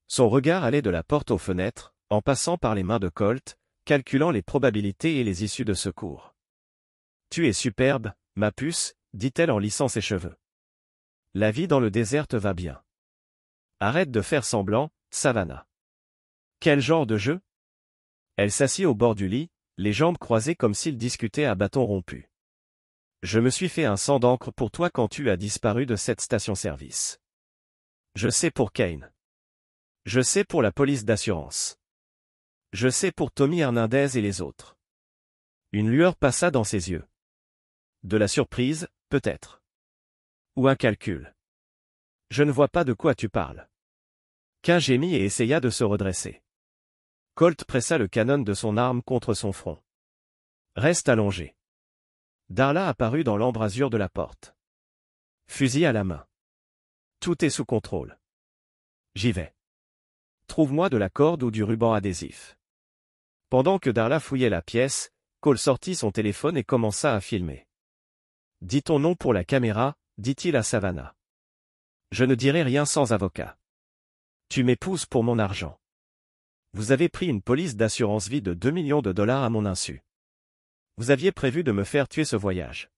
Son regard allait de la porte aux fenêtres, en passant par les mains de Colt, calculant les probabilités et les issues de secours. « Tu es superbe, ma puce », dit-elle en lissant ses cheveux. « La vie dans le désert te va bien. Arrête de faire semblant, Savannah. Quel genre de jeu? Elle s'assit au bord du lit, les jambes croisées comme s'ils discutaient à bâton rompu. Je me suis fait un sang d'encre pour toi quand tu as disparu de cette station-service. Je sais pour Kane. Je sais pour la police d'assurance. Je sais pour Tommy Hernandez et les autres. Une lueur passa dans ses yeux. De la surprise, peut-être. Ou un calcul. Je ne vois pas de quoi tu parles. Kane gémit et essaya de se redresser. Colt pressa le canon de son arme contre son front. Reste allongé. Darla apparut dans l'embrasure de la porte. Fusil à la main. Tout est sous contrôle. J'y vais. Trouve-moi de la corde ou du ruban adhésif. Pendant que Darla fouillait la pièce, Cole sortit son téléphone et commença à filmer. Dis ton nom pour la caméra, dit-il à Savannah. Je ne dirai rien sans avocat. Tu m'épouses pour mon argent. Vous avez pris une police d'assurance vie de 2 millions de dollars à mon insu. Vous aviez prévu de me faire tuer ce voyage.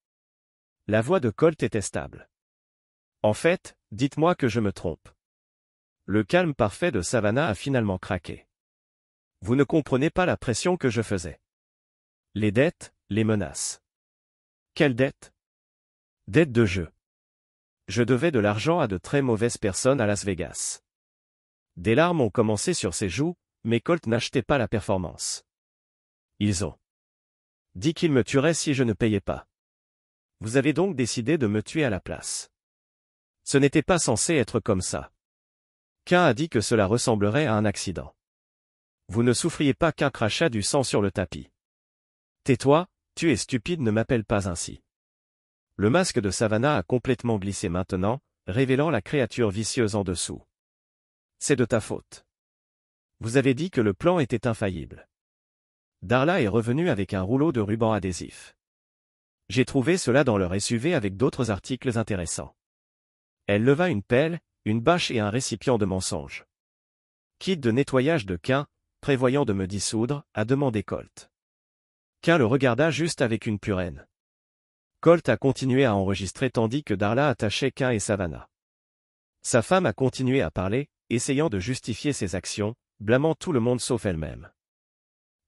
La voix de Colt était stable. En fait, dites-moi que je me trompe. Le calme parfait de Savannah a finalement craqué. Vous ne comprenez pas la pression que je faisais. Les dettes, les menaces. Quelles dettes? Dettes de jeu. Je devais de l'argent à de très mauvaises personnes à Las Vegas. Des larmes ont commencé sur ses joues, mais Colt n'achetait pas la performance. Ils ont dit qu'ils me tueraient si je ne payais pas. Vous avez donc décidé de me tuer à la place. Ce n'était pas censé être comme ça. Kane a dit que cela ressemblerait à un accident. Vous ne souffriez pas qu'un crachat du sang sur le tapis. Tais-toi, tu es stupide, ne m'appelle pas ainsi. Le masque de Savannah a complètement glissé maintenant, révélant la créature vicieuse en dessous. C'est de ta faute. Vous avez dit que le plan était infaillible. Darla est revenue avec un rouleau de ruban adhésif. J'ai trouvé cela dans leur SUV avec d'autres articles intéressants. Elle leva une pelle, une bâche et un récipient de mensonges. Kit de nettoyage de Kane, prévoyant de me dissoudre, a demandé Colt. Kane le regarda juste avec une puraine. Colt a continué à enregistrer tandis que Darla attachait Kane et Savannah. Sa femme a continué à parler, essayant de justifier ses actions, blâmant tout le monde sauf elle-même.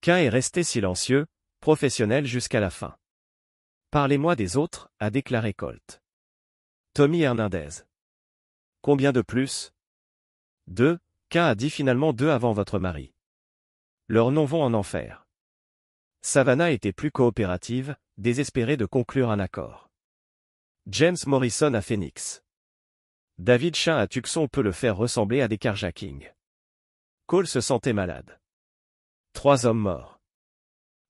Kane est resté silencieux, professionnel jusqu'à la fin. Parlez-moi des autres, a déclaré Colt. Tommy Hernandez. Combien de plus? 2, Kane a dit finalement 2 avant votre mari. Leurs noms vont en enfer. Savannah était plus coopérative, désespérée de conclure un accord. James Morrison à Phoenix. David Shane à Tucson peut le faire ressembler à des carjackings. Cole se sentait malade. 3 hommes morts.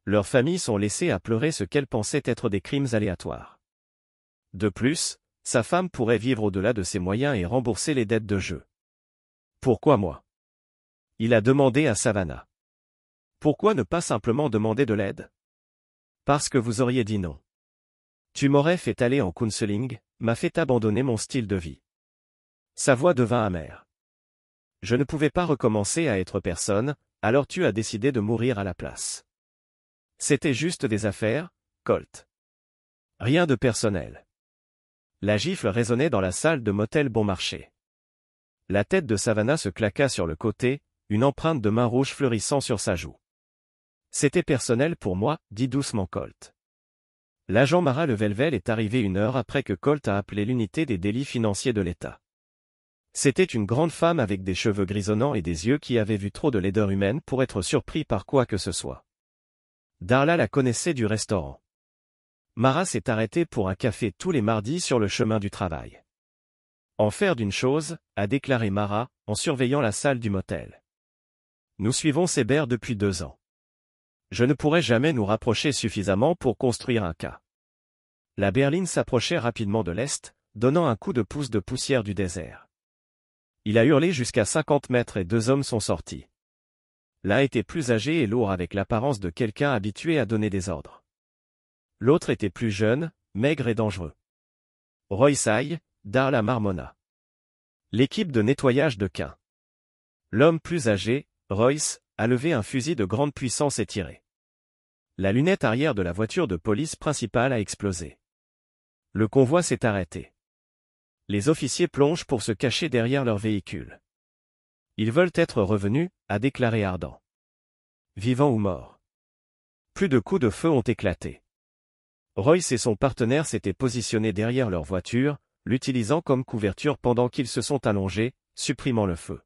Leurs familles sont laissées à pleurer ce qu'elles pensaient être des crimes aléatoires. De plus, sa femme pourrait vivre au-delà de ses moyens et rembourser les dettes de jeu. Pourquoi moi? Il a demandé à Savannah. Pourquoi ne pas simplement demander de l'aide? Parce que vous auriez dit non. Tu m'aurais fait aller en counseling, m'a fait abandonner mon style de vie. Sa voix devint amère. Je ne pouvais pas recommencer à être personne, alors tu as décidé de mourir à la place. C'était juste des affaires, Colt. Rien de personnel. La gifle résonnait dans la salle de motel bon marché. La tête de Savannah se claqua sur le côté, une empreinte de main rouge fleurissant sur sa joue. C'était personnel pour moi, dit doucement Colt. L'agent Mara Levelvel est arrivé 1 heure après que Colt a appelé l'unité des délits financiers de l'État. C'était une grande femme avec des cheveux grisonnants et des yeux qui avaient vu trop de laideur humaine pour être surpris par quoi que ce soit. Darla la connaissait du restaurant. Mara s'est arrêtée pour un café tous les mardis sur le chemin du travail. En faire d'une chose, a déclaré Mara, en surveillant la salle du motel. Nous suivons Seber depuis 2 ans. Je ne pourrai jamais nous rapprocher suffisamment pour construire un cas. La berline s'approchait rapidement de l'est, donnant un coup de pouce de poussière du désert. Il a hurlé jusqu'à 50 mètres et 2 hommes sont sortis. L'un était plus âgé et lourd avec l'apparence de quelqu'un habitué à donner des ordres. L'autre était plus jeune, maigre et dangereux. Royce Aye, Darla marmonna. L'équipe de nettoyage de Kane. L'homme plus âgé, Royce, a levé un fusil de grande puissance et tiré. La lunette arrière de la voiture de police principale a explosé. Le convoi s'est arrêté. Les officiers plongent pour se cacher derrière leur véhicule. Ils veulent être revenus, a déclaré Ardan. Vivant ou mort. Plus de coups de feu ont éclaté. Royce et son partenaire s'étaient positionnés derrière leur voiture, l'utilisant comme couverture pendant qu'ils se sont allongés, supprimant le feu.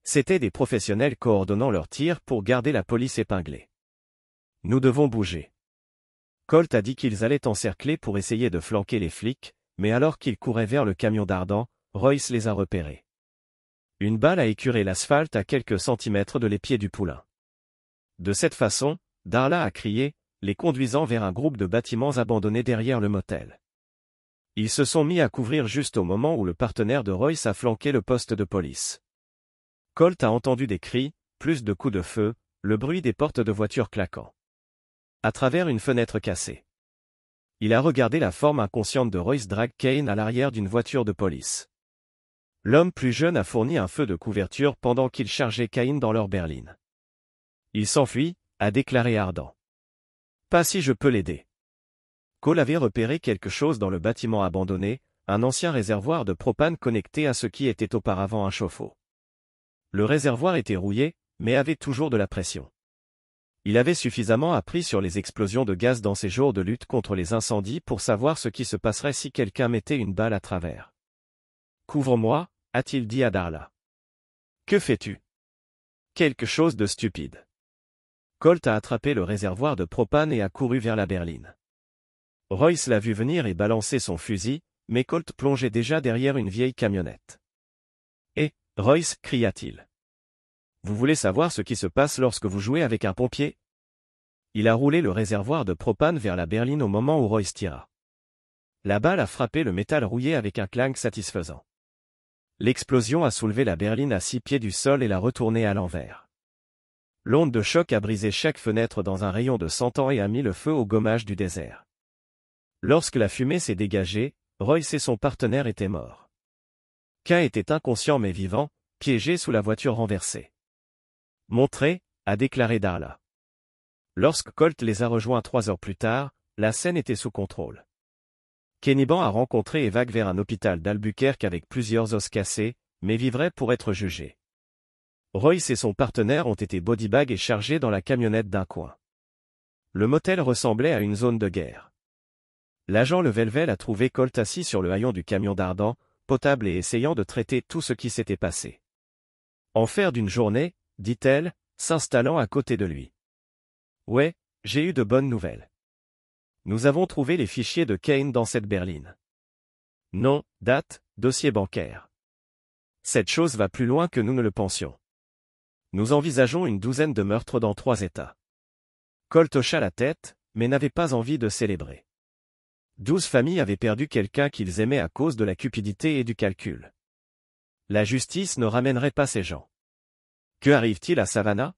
C'étaient des professionnels coordonnant leurs tirs pour garder la police épinglée. Nous devons bouger. Colt a dit qu'ils allaient encercler pour essayer de flanquer les flics, mais alors qu'ils couraient vers le camion d'Ardan, Royce les a repérés. Une balle a écuré l'asphalte à quelques centimètres de l'épied du poulain. De cette façon, Darla a crié, les conduisant vers un groupe de bâtiments abandonnés derrière le motel. Ils se sont mis à couvrir juste au moment où le partenaire de Royce a flanqué le poste de police. Colt a entendu des cris, plus de coups de feu, le bruit des portes de voiture claquant. À travers une fenêtre cassée. Il a regardé la forme inconsciente de Royce drag Kane à l'arrière d'une voiture de police. L'homme plus jeune a fourni un feu de couverture pendant qu'il chargeait Kane dans leur berline. Il s'enfuit, a déclaré Ardan. Pas si je peux l'aider. Cole avait repéré quelque chose dans le bâtiment abandonné, un ancien réservoir de propane connecté à ce qui était auparavant un chauffe-eau. Le réservoir était rouillé, mais avait toujours de la pression. Il avait suffisamment appris sur les explosions de gaz dans ses jours de lutte contre les incendies pour savoir ce qui se passerait si quelqu'un mettait une balle à travers. « Couvre-moi » a-t-il dit à Darla. « Que fais-tu » ? Quelque chose de stupide. Colt a attrapé le réservoir de propane et a couru vers la berline. Royce l'a vu venir et balancer son fusil, mais Colt plongeait déjà derrière une vieille camionnette. « Hé, Royce » cria-t-il. « Vous voulez savoir ce qui se passe lorsque vous jouez avec un pompier ?» Il a roulé le réservoir de propane vers la berline au moment où Royce tira. La balle a frappé le métal rouillé avec un clang satisfaisant. L'explosion a soulevé la berline à 6 pieds du sol et l'a retournée à l'envers. L'onde de choc a brisé chaque fenêtre dans un rayon de 100 ans et a mis le feu au gommage du désert. Lorsque la fumée s'est dégagée, Royce et son partenaire étaient morts. K était inconscient mais vivant, piégé sous la voiture renversée. « Montrez » a déclaré Darla. Lorsque Colt les a rejoints 3 heures plus tard, la scène était sous contrôle. Keniban a rencontré et vague vers un hôpital d'Albuquerque avec plusieurs os cassés, mais vivrait pour être jugé. Royce et son partenaire ont été bodybag et chargés dans la camionnette d'un coin. Le motel ressemblait à une zone de guerre. L'agent Levelvel a trouvé Colt assis sur le haillon du camion d'Ardan, potable et essayant de traiter tout ce qui s'était passé. En faire d'une journée, dit-elle, s'installant à côté de lui. Ouais, j'ai eu de bonnes nouvelles. Nous avons trouvé les fichiers de Kane dans cette berline. Nom, date, dossier bancaire. Cette chose va plus loin que nous ne le pensions. Nous envisageons une douzaine de meurtres dans 3 États. Colt hocha la tête, mais n'avait pas envie de célébrer. 12 familles avaient perdu quelqu'un qu'ils aimaient à cause de la cupidité et du calcul. La justice ne ramènerait pas ces gens. Que arrive-t-il à Savannah?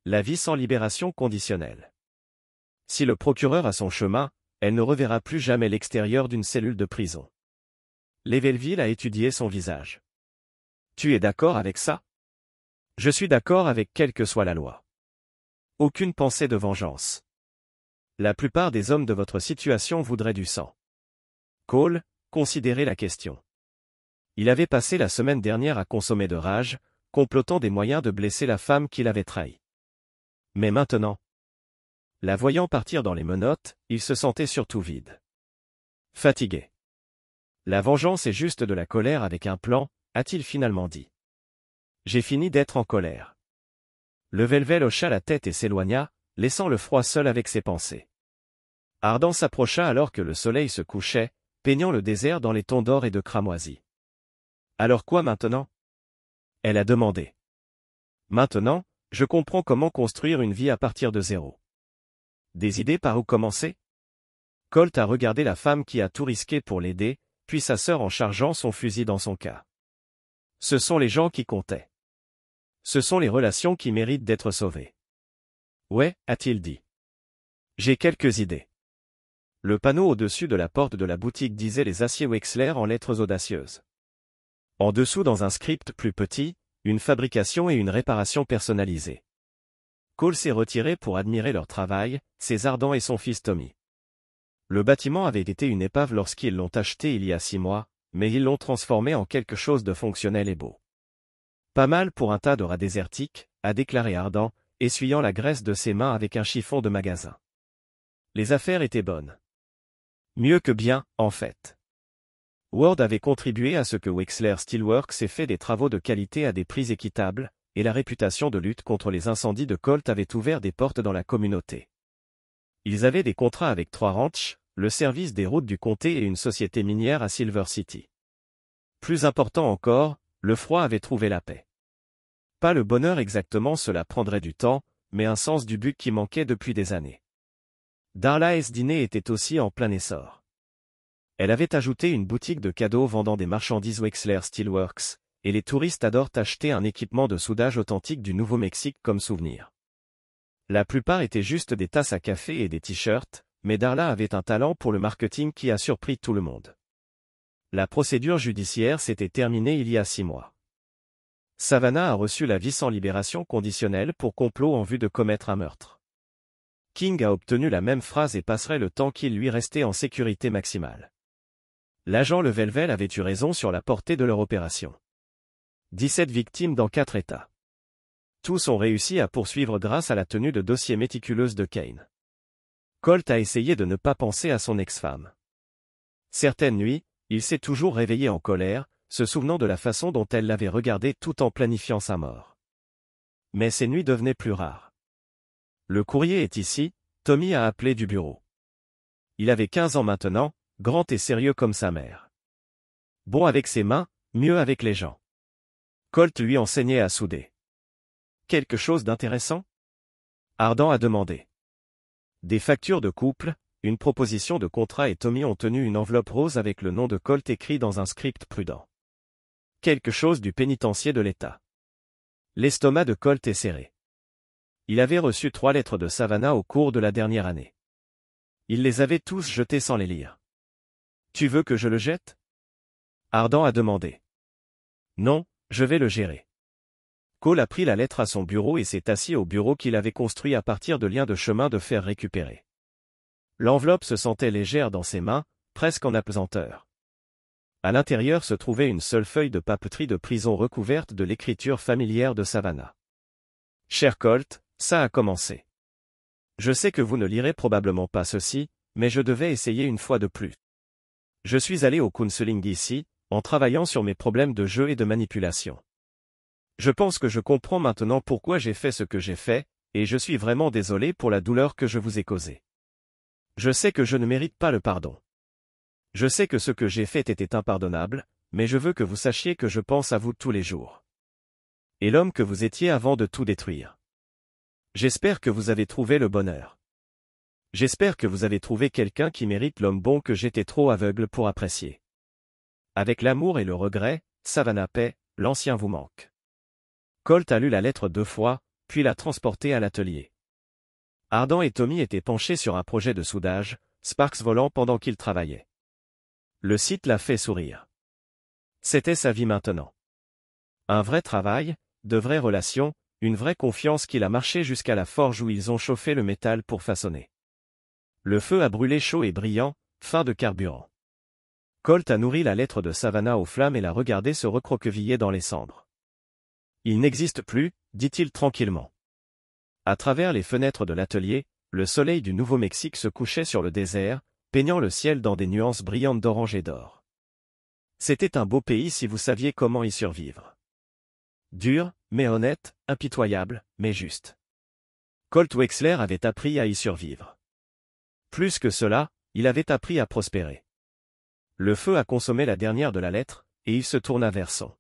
La vie sans libération conditionnelle. Si le procureur a son chemin, elle ne reverra plus jamais l'extérieur d'une cellule de prison. Levelville a étudié son visage. Tu es d'accord avec ça? Je suis d'accord avec quelle que soit la loi. Aucune pensée de vengeance. La plupart des hommes de votre situation voudraient du sang. Cole, considérez la question. Il avait passé la semaine dernière à consommer de rage, complotant des moyens de blesser la femme qu'il avait trahie. Mais maintenant, la voyant partir dans les menottes, il se sentait surtout vide. Fatigué. La vengeance est juste de la colère avec un plan, a-t-il finalement dit. J'ai fini d'être en colère. Levelvel hocha la tête et s'éloigna, laissant le froid seul avec ses pensées. Ardan s'approcha alors que le soleil se couchait, peignant le désert dans les tons d'or et de cramoisi. Alors quoi maintenant? Elle a demandé. Maintenant, je comprends comment construire une vie à partir de zéro. Des idées par où commencer? Colt a regardé la femme qui a tout risqué pour l'aider, puis sa sœur en chargeant son fusil dans son cas. Ce sont les gens qui comptaient. Ce sont les relations qui méritent d'être sauvées. Ouais, a-t-il dit. J'ai quelques idées. Le panneau au-dessus de la porte de la boutique disait les aciers Wexler en lettres audacieuses. En dessous dans un script plus petit, une fabrication et une réparation personnalisée. Cole s'est retiré pour admirer leur travail, ses Ardan et son fils Tommy. Le bâtiment avait été une épave lorsqu'ils l'ont acheté il y a 6 mois, mais ils l'ont transformé en quelque chose de fonctionnel et beau. Pas mal pour un tas de rats désertiques, a déclaré Ardent, essuyant la graisse de ses mains avec un chiffon de magasin. Les affaires étaient bonnes. Mieux que bien, en fait. Ward avait contribué à ce que Wexler Steelworks ait fait des travaux de qualité à des prix équitables, et la réputation de lutte contre les incendies de Colt avait ouvert des portes dans la communauté. Ils avaient des contrats avec 3 ranchs, le service des routes du comté et une société minière à Silver City. Plus important encore, le froid avait trouvé la paix. Pas le bonheur exactement, cela prendrait du temps, mais un sens du but qui manquait depuis des années. Darla S. Dîner était aussi en plein essor. Elle avait ajouté une boutique de cadeaux vendant des marchandises Wexler Steelworks, et les touristes adorent acheter un équipement de soudage authentique du Nouveau-Mexique comme souvenir. La plupart étaient juste des tasses à café et des t-shirts, mais Darla avait un talent pour le marketing qui a surpris tout le monde. La procédure judiciaire s'était terminée il y a 6 mois. Savannah a reçu la vie sans libération conditionnelle pour complot en vue de commettre un meurtre. King a obtenu la même phrase et passerait le temps qu'il lui restait en sécurité maximale. L'agent Levelvel avait eu raison sur la portée de leur opération. 17 victimes dans 4 États. Tous ont réussi à poursuivre grâce à la tenue de dossier méticuleuse de Kane. Colt a essayé de ne pas penser à son ex-femme. Certaines nuits, il s'est toujours réveillé en colère, se souvenant de la façon dont elle l'avait regardé tout en planifiant sa mort. Mais ces nuits devenaient plus rares. Le courrier est ici, Tommy a appelé du bureau. Il avait 15 ans maintenant, grand et sérieux comme sa mère. Bon avec ses mains, mieux avec les gens. Colt lui enseignait à souder. Quelque chose d'intéressant? Ardent a demandé. Des factures de couple, une proposition de contrat et Tommy ont tenu une enveloppe rose avec le nom de Colt écrit dans un script prudent. Quelque chose du pénitencier de l'État. L'estomac de Colt est serré. Il avait reçu 3 lettres de Savannah au cours de la dernière année. Il les avait tous jetées sans les lire. Tu veux que je le jette? Ardent a demandé. Non, je vais le gérer. Cole a pris la lettre à son bureau et s'est assis au bureau qu'il avait construit à partir de liens de chemin de fer récupérés. L'enveloppe se sentait légère dans ses mains, presque en apesanteur. À l'intérieur se trouvait une seule feuille de papeterie de prison recouverte de l'écriture familière de Savannah. Cher Colt, ça a commencé. Je sais que vous ne lirez probablement pas ceci, mais je devais essayer une fois de plus. Je suis allé au counseling ici, en travaillant sur mes problèmes de jeu et de manipulation. Je pense que je comprends maintenant pourquoi j'ai fait ce que j'ai fait, et je suis vraiment désolé pour la douleur que je vous ai causée. Je sais que je ne mérite pas le pardon. Je sais que ce que j'ai fait était impardonnable, mais je veux que vous sachiez que je pense à vous tous les jours. Et l'homme que vous étiez avant de tout détruire. J'espère que vous avez trouvé le bonheur. J'espère que vous avez trouvé quelqu'un qui mérite l'homme bon que j'étais trop aveugle pour apprécier. Avec l'amour et le regret, Savannah Pay, l'ancien vous manque. Colt a lu la lettre 2 fois, puis l'a transportée à l'atelier. Ardent et Tommy étaient penchés sur un projet de soudage, Sparks volant pendant qu'ils travaillaient. Le site l'a fait sourire. C'était sa vie maintenant. Un vrai travail, de vraies relations, une vraie confiance qu'il a marché jusqu'à la forge où ils ont chauffé le métal pour façonner. Le feu a brûlé chaud et brillant, fin de carburant. Colt a nourri la lettre de Savannah aux flammes et l'a regardée se recroqueviller dans les cendres. Il n'existe plus, dit-il tranquillement. À travers les fenêtres de l'atelier, le soleil du Nouveau-Mexique se couchait sur le désert, peignant le ciel dans des nuances brillantes d'orange et d'or. C'était un beau pays si vous saviez comment y survivre. Dur, mais honnête, impitoyable, mais juste. Colt Wexler avait appris à y survivre. Plus que cela, il avait appris à prospérer. Le feu a consommé la dernière de la lettre, et il se tourna vers son